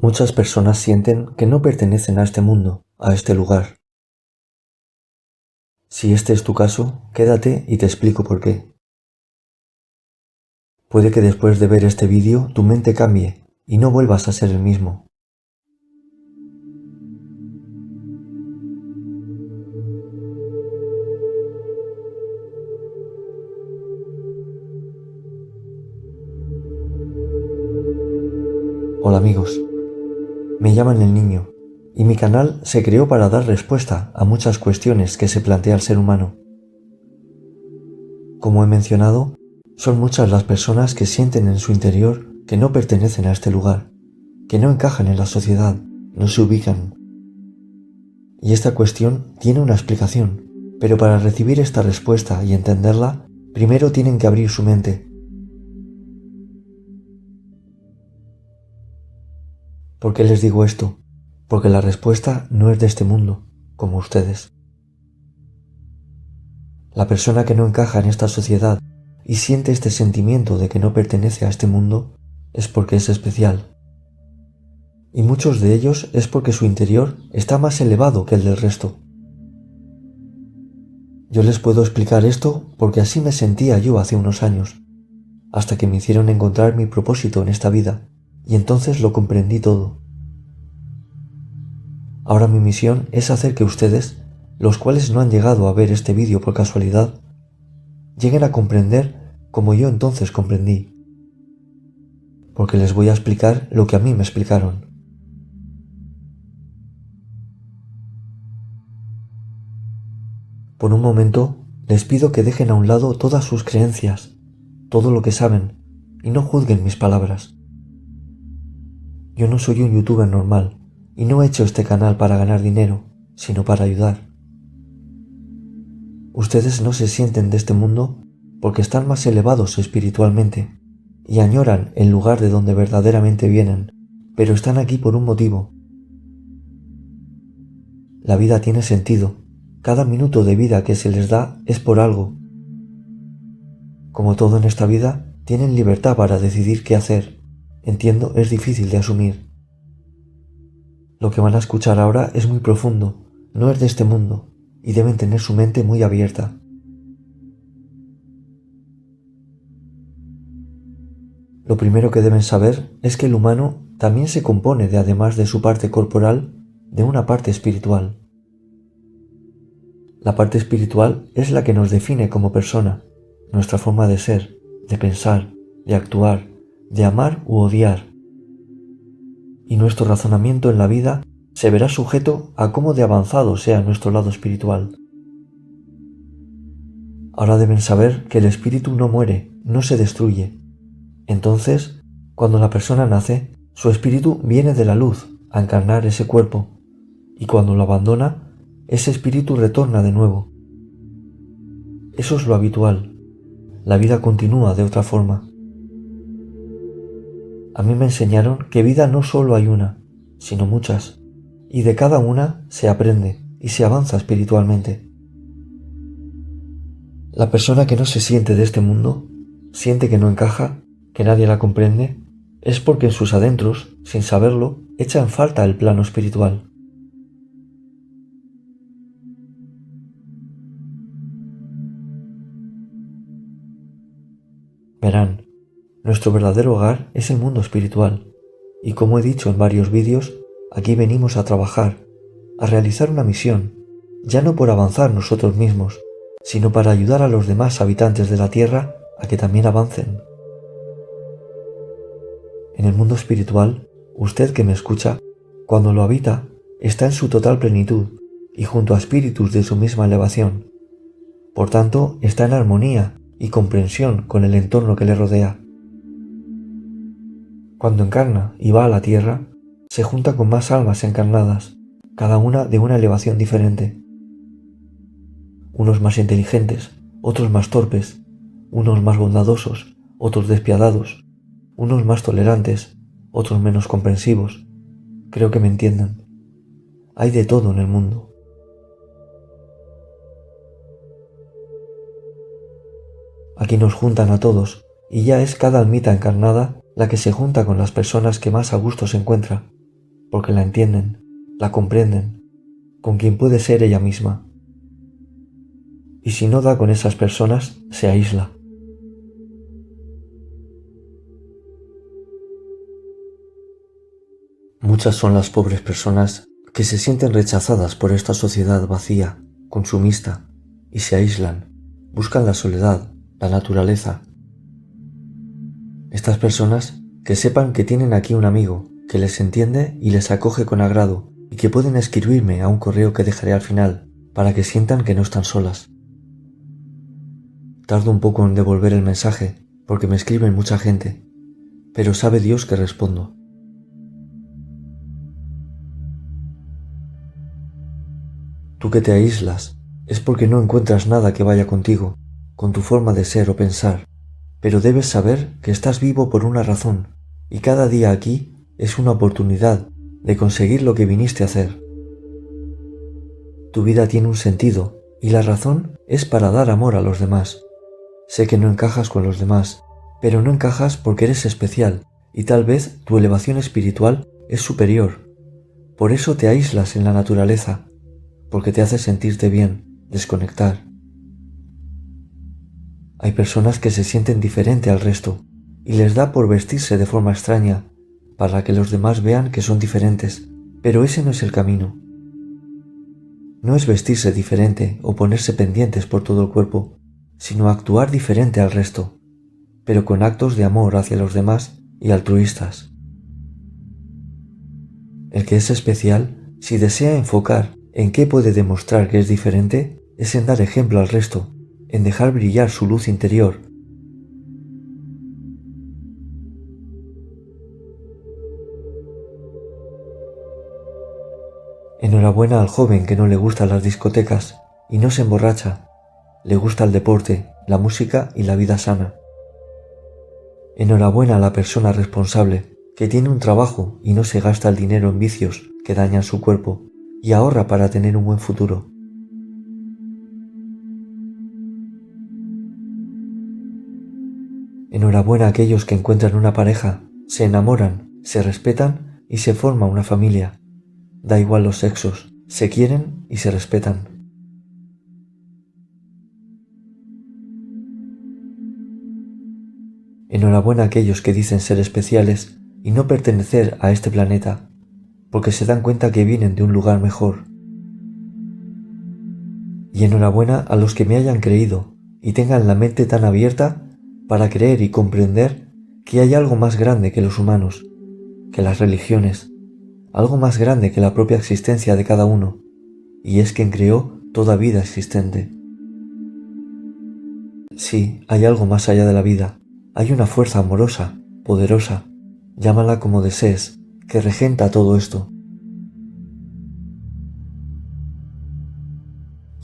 Muchas personas sienten que no pertenecen a este mundo, a este lugar. Si este es tu caso, quédate y te explico por qué. Puede que después de ver este vídeo tu mente cambie y no vuelvas a ser el mismo. Hola amigos, me llaman El Niño y mi canal se creó para dar respuesta a muchas cuestiones que se plantea el ser humano. Como he mencionado, son muchas las personas que sienten en su interior que no pertenecen a este lugar, que no encajan en la sociedad, no se ubican. Y esta cuestión tiene una explicación, pero para recibir esta respuesta y entenderla, primero tienen que abrir su mente. ¿Por qué les digo esto? Porque la respuesta no es de este mundo, como ustedes. La persona que no encaja en esta sociedad y siente este sentimiento de que no pertenece a este mundo es porque es especial. Y muchos de ellos es porque su interior está más elevado que el del resto. Yo les puedo explicar esto porque así me sentía yo hace unos años, hasta que me hicieron encontrar mi propósito en esta vida, y entonces lo comprendí todo. Ahora mi misión es hacer que ustedes, los cuales no han llegado a ver este vídeo por casualidad, lleguen a comprender como yo entonces comprendí, porque les voy a explicar lo que a mí me explicaron. Por un momento, les pido que dejen a un lado todas sus creencias, todo lo que saben, y no juzguen mis palabras. Yo no soy un youtuber normal, y no he hecho este canal para ganar dinero, sino para ayudar. Ustedes no se sienten de este mundo porque están más elevados espiritualmente, y añoran el lugar de donde verdaderamente vienen, pero están aquí por un motivo. La vida tiene sentido. Cada minuto de vida que se les da es por algo. Como todo en esta vida, tienen libertad para decidir qué hacer. Entiendo, es difícil de asumir. Lo que van a escuchar ahora es muy profundo, no es de este mundo, y deben tener su mente muy abierta. Lo primero que deben saber es que el humano también se compone de, además de su parte corporal, de una parte espiritual. La parte espiritual es la que nos define como persona, nuestra forma de ser, de pensar, de actuar, de amar u odiar. Y nuestro razonamiento en la vida se verá sujeto a cómo de avanzado sea nuestro lado espiritual. Ahora deben saber que el espíritu no muere, no se destruye. Entonces, cuando la persona nace, su espíritu viene de la luz a encarnar ese cuerpo, y cuando lo abandona, ese espíritu retorna de nuevo. Eso es lo habitual. La vida continúa de otra forma. A mí me enseñaron que vida no solo hay una, sino muchas, y de cada una se aprende y se avanza espiritualmente. La persona que no se siente de este mundo, siente que no encaja, que nadie la comprende, es porque en sus adentros, sin saberlo, echa en falta el plano espiritual. Verán, nuestro verdadero hogar es el mundo espiritual, y como he dicho en varios vídeos, aquí venimos a trabajar, a realizar una misión, ya no por avanzar nosotros mismos, sino para ayudar a los demás habitantes de la tierra a que también avancen. En el mundo espiritual, usted que me escucha, cuando lo habita, está en su total plenitud y junto a espíritus de su misma elevación. Por tanto, está en armonía y comprensión con el entorno que le rodea. Cuando encarna y va a la tierra, se junta con más almas encarnadas, cada una de una elevación diferente. Unos más inteligentes, otros más torpes, unos más bondadosos, otros despiadados, unos más tolerantes, otros menos comprensivos. Creo que me entiendan. Hay de todo en el mundo. Aquí nos juntan a todos, y ya es cada almita encarnada la que se junta con las personas que más a gusto se encuentra, porque la entienden, la comprenden, con quien puede ser ella misma. Y si no da con esas personas, se aísla. Muchas son las pobres personas que se sienten rechazadas por esta sociedad vacía, consumista, y se aíslan, buscan la soledad, la naturaleza. Estas personas que sepan que tienen aquí un amigo que les entiende y les acoge con agrado y que pueden escribirme a un correo que dejaré al final para que sientan que no están solas. Tardo un poco en devolver el mensaje porque me escriben mucha gente, pero sabe Dios que respondo. Tú que te aíslas es porque no encuentras nada que vaya contigo, con tu forma de ser o pensar, pero debes saber que estás vivo por una razón y cada día aquí es una oportunidad de conseguir lo que viniste a hacer. Tu vida tiene un sentido y la razón es para dar amor a los demás. Sé que no encajas con los demás, pero no encajas porque eres especial y tal vez tu elevación espiritual es superior. Por eso te aíslas en la naturaleza, porque te hace sentirte bien, desconectar. Hay personas que se sienten diferente al resto y les da por vestirse de forma extraña para que los demás vean que son diferentes, pero ese no es el camino. No es vestirse diferente o ponerse pendientes por todo el cuerpo, sino actuar diferente al resto, pero con actos de amor hacia los demás y altruistas. El que es especial, si desea enfocar en qué puede demostrar que es diferente, es en dar ejemplo al resto, en dejar brillar su luz interior. Enhorabuena al joven que no le gustan las discotecas y no se emborracha, le gusta el deporte, la música y la vida sana. Enhorabuena a la persona responsable que tiene un trabajo y no se gasta el dinero en vicios que dañan su cuerpo y ahorra para tener un buen futuro. Enhorabuena a aquellos que encuentran una pareja, se enamoran, se respetan y se forma una familia. Da igual los sexos, se quieren y se respetan. Enhorabuena a aquellos que dicen ser especiales y no pertenecer a este planeta, porque se dan cuenta que vienen de un lugar mejor. Y enhorabuena a los que me hayan creído y tengan la mente tan abierta para creer y comprender que hay algo más grande que los humanos, que las religiones, algo más grande que la propia existencia de cada uno, y es quien creó toda vida existente. Sí, hay algo más allá de la vida, hay una fuerza amorosa, poderosa, llámala como desees, que regenta todo esto.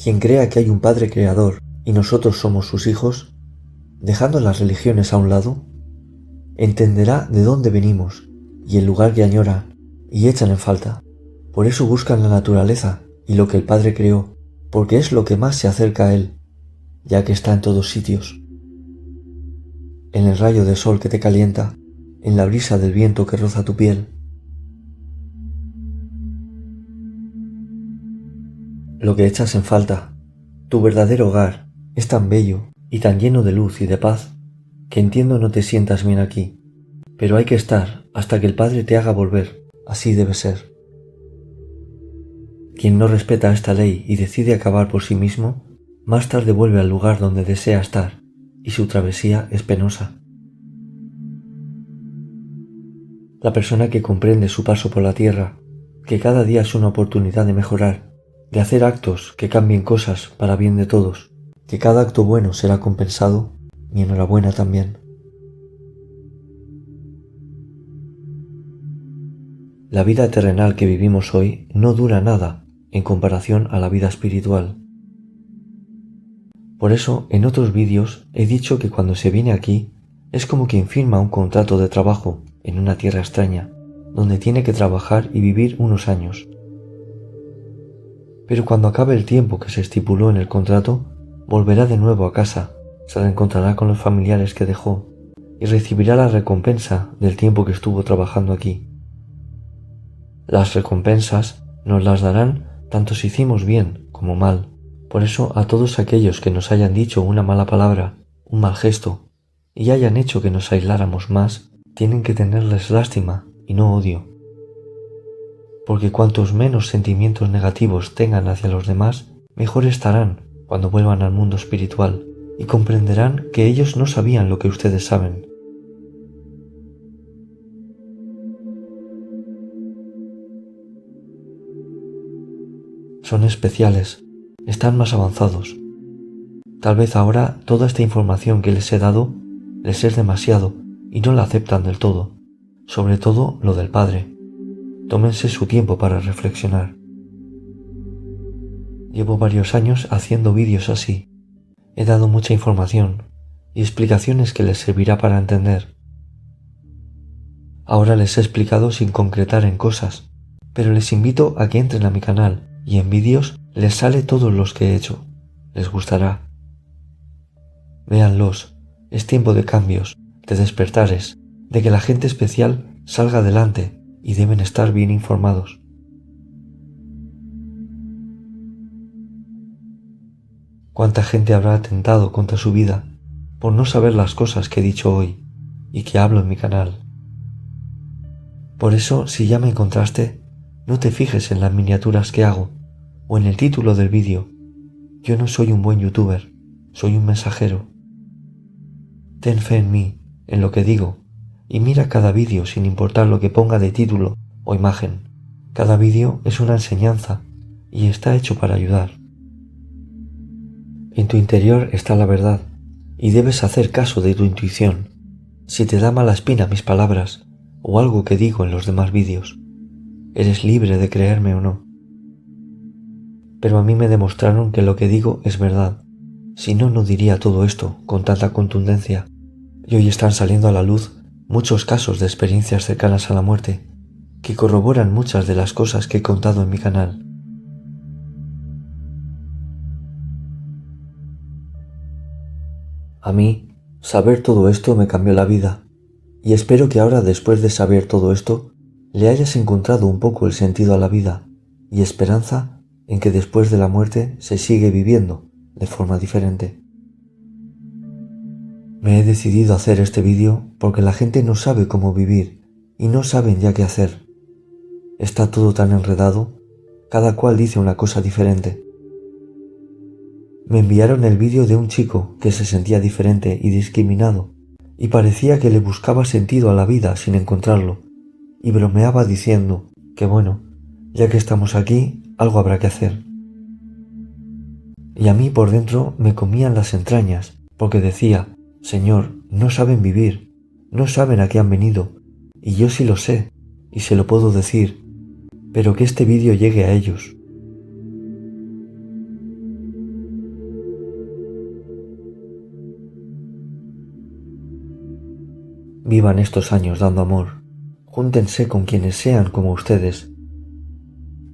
Quien crea que hay un Padre Creador y nosotros somos sus hijos, dejando las religiones a un lado, entenderá de dónde venimos y el lugar que añoran y echan en falta. Por eso buscan la naturaleza y lo que el Padre creó, porque es lo que más se acerca a Él, ya que está en todos sitios. En el rayo de sol que te calienta, en la brisa del viento que roza tu piel. Lo que echas en falta, tu verdadero hogar, es tan bello y tan lleno de luz y de paz, que entiendo no te sientas bien aquí, pero hay que estar hasta que el Padre te haga volver, así debe ser. Quien no respeta esta ley y decide acabar por sí mismo, más tarde vuelve al lugar donde desea estar, y su travesía es penosa. La persona que comprende su paso por la tierra, que cada día es una oportunidad de mejorar, de hacer actos que cambien cosas para bien de todos, que cada acto bueno será compensado, mi enhorabuena también. La vida terrenal que vivimos hoy no dura nada en comparación a la vida espiritual. Por eso, en otros vídeos he dicho que cuando se viene aquí es como quien firma un contrato de trabajo en una tierra extraña, donde tiene que trabajar y vivir unos años. Pero cuando acabe el tiempo que se estipuló en el contrato, volverá de nuevo a casa, se reencontrará con los familiares que dejó y recibirá la recompensa del tiempo que estuvo trabajando aquí. Las recompensas nos las darán tanto si hicimos bien como mal. Por eso a todos aquellos que nos hayan dicho una mala palabra, un mal gesto, y hayan hecho que nos aisláramos más, tienen que tenerles lástima y no odio. Porque cuantos menos sentimientos negativos tengan hacia los demás, mejor estarán cuando vuelvan al mundo espiritual y comprenderán que ellos no sabían lo que ustedes saben. Son especiales, están más avanzados. Tal vez ahora toda esta información que les he dado les es demasiado y no la aceptan del todo, sobre todo lo del Padre. Tómense su tiempo para reflexionar. Llevo varios años haciendo vídeos así. He dado mucha información y explicaciones que les servirá para entender. Ahora les he explicado sin concretar en cosas, pero les invito a que entren a mi canal y en vídeos les sale todos los que he hecho. Les gustará. Véanlos, es tiempo de cambios, de despertares, de que la gente especial salga adelante y deben estar bien informados. ¿Cuánta gente habrá atentado contra su vida por no saber las cosas que he dicho hoy y que hablo en mi canal? Por eso, si ya me encontraste, no te fijes en las miniaturas que hago o en el título del vídeo. Yo no soy un buen youtuber, soy un mensajero. Ten fe en mí, en lo que digo, y mira cada vídeo sin importar lo que ponga de título o imagen. Cada vídeo es una enseñanza y está hecho para ayudar. En tu interior está la verdad y debes hacer caso de tu intuición. Si te da mala espina mis palabras o algo que digo en los demás vídeos, eres libre de creerme o no. Pero a mí me demostraron que lo que digo es verdad. Si no, no diría todo esto con tanta contundencia. Y hoy están saliendo a la luz muchos casos de experiencias cercanas a la muerte que corroboran muchas de las cosas que he contado en mi canal. A mí, saber todo esto me cambió la vida, y espero que ahora, después de saber todo esto, le hayas encontrado un poco el sentido a la vida y esperanza en que después de la muerte se sigue viviendo de forma diferente. Me he decidido a hacer este vídeo porque la gente no sabe cómo vivir y no saben ya qué hacer. Está todo tan enredado, cada cual dice una cosa diferente. Me enviaron el vídeo de un chico que se sentía diferente y discriminado, y parecía que le buscaba sentido a la vida sin encontrarlo, y bromeaba diciendo que bueno, ya que estamos aquí, algo habrá que hacer. Y a mí por dentro me comían las entrañas, porque decía, Señor, no saben vivir, no saben a qué han venido, y yo sí lo sé, y se lo puedo decir, pero que este vídeo llegue a ellos. Vivan estos años dando amor, júntense con quienes sean como ustedes.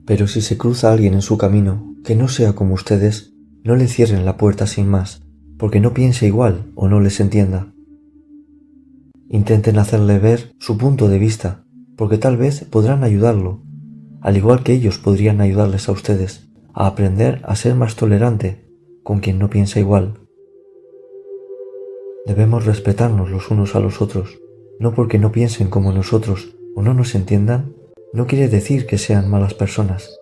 Pero si se cruza alguien en su camino que no sea como ustedes, no le cierren la puerta sin más, porque no piense igual o no les entienda. Intenten hacerle ver su punto de vista, porque tal vez podrán ayudarlo, al igual que ellos podrían ayudarles a ustedes a aprender a ser más tolerante con quien no piensa igual. Debemos respetarnos los unos a los otros. No porque no piensen como nosotros o no nos entiendan, no quiere decir que sean malas personas.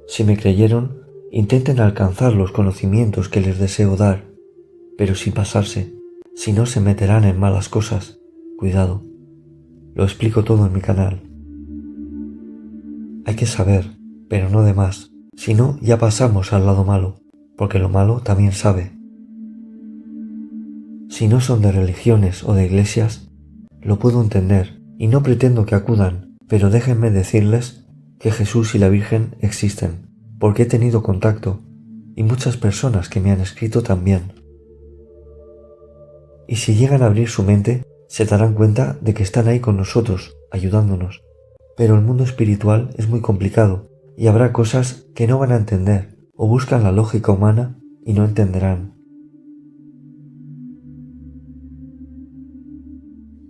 Si me creyeron, intenten alcanzar los conocimientos que les deseo dar, pero sin pasarse, si no se meterán en malas cosas. Cuidado, lo explico todo en mi canal. Hay que saber, pero no de más, si no ya pasamos al lado malo, porque lo malo también sabe. Si no son de religiones o de iglesias, lo puedo entender y no pretendo que acudan, pero déjenme decirles que Jesús y la Virgen existen, porque he tenido contacto y muchas personas que me han escrito también. Y si llegan a abrir su mente, se darán cuenta de que están ahí con nosotros, ayudándonos. Pero el mundo espiritual es muy complicado y habrá cosas que no van a entender o buscan la lógica humana y no entenderán.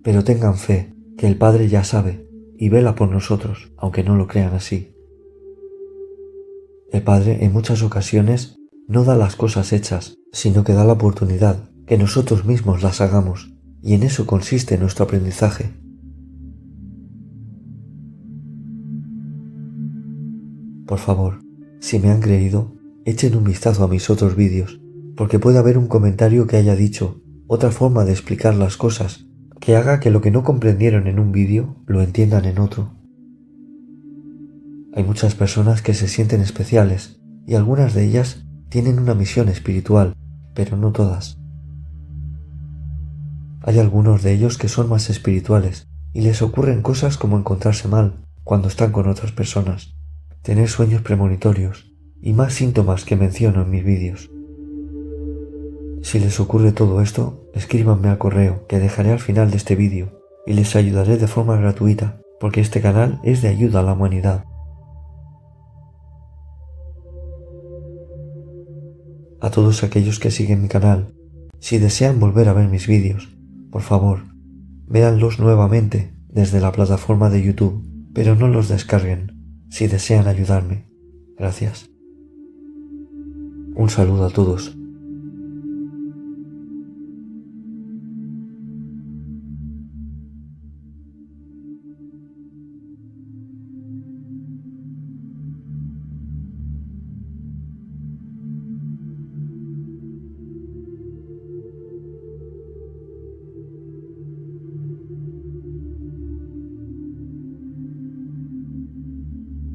pero tengan fe, que el Padre ya sabe y vela por nosotros, aunque no lo crean así. El Padre en muchas ocasiones no da las cosas hechas, sino que da la oportunidad que nosotros mismos las hagamos, y en eso consiste nuestro aprendizaje. Por favor, si me han creído, echen un vistazo a mis otros vídeos, porque puede haber un comentario que haya dicho otra forma de explicar las cosas, que haga que lo que no comprendieron en un vídeo lo entiendan en otro. Hay muchas personas que se sienten especiales, y algunas de ellas tienen una misión espiritual, pero no todas. Hay algunos de ellos que son más espirituales, y les ocurren cosas como encontrarse mal cuando están con otras personas, tener sueños premonitorios, y más síntomas que menciono en mis vídeos. Si les ocurre todo esto, escríbanme al correo que dejaré al final de este vídeo y les ayudaré de forma gratuita, porque este canal es de ayuda a la humanidad. A todos aquellos que siguen mi canal, si desean volver a ver mis vídeos, por favor, véanlos nuevamente desde la plataforma de YouTube, pero no los descarguen si desean ayudarme. Gracias. Un saludo a todos.